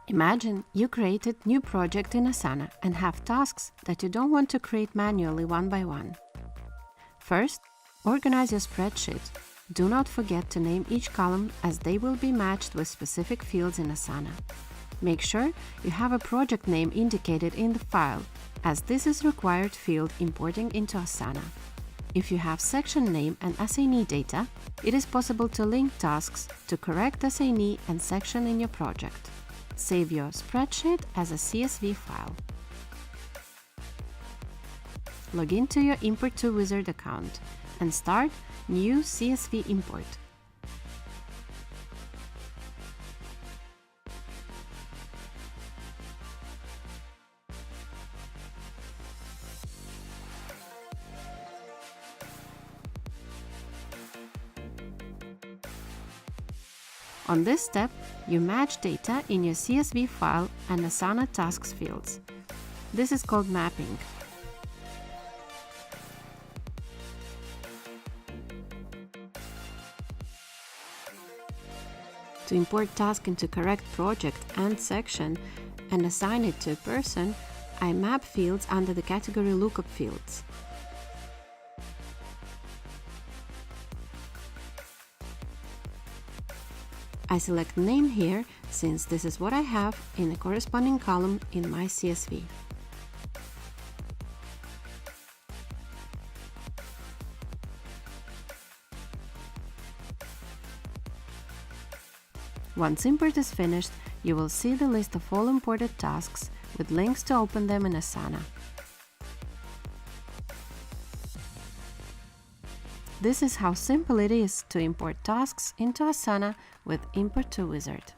Imagine you created a new project in Asana and have tasks that you don't want to create manually one by one. First, organize your spreadsheet. Do not forget to name each column as they will be matched with specific fields in Asana. Make sure you have a project name indicated in the file, as this is required field importing into Asana. If you have section name and assignee data, it is possible to link tasks to correct assignee and section in your project. Save your spreadsheet as a CSV file. Log into your Import to Wizard account and start New CSV import. On this step, you match data in your CSV file and Asana tasks fields. This is called mapping. To import task into correct project and section and assign it to a person, I map fields under the category lookup fields. I select name here, since this is what I have in the corresponding column in my CSV. Once import is finished, you will see the list of all imported tasks with links to open them in Asana. This is how simple it is to import tasks into Asana with Import to Wizard.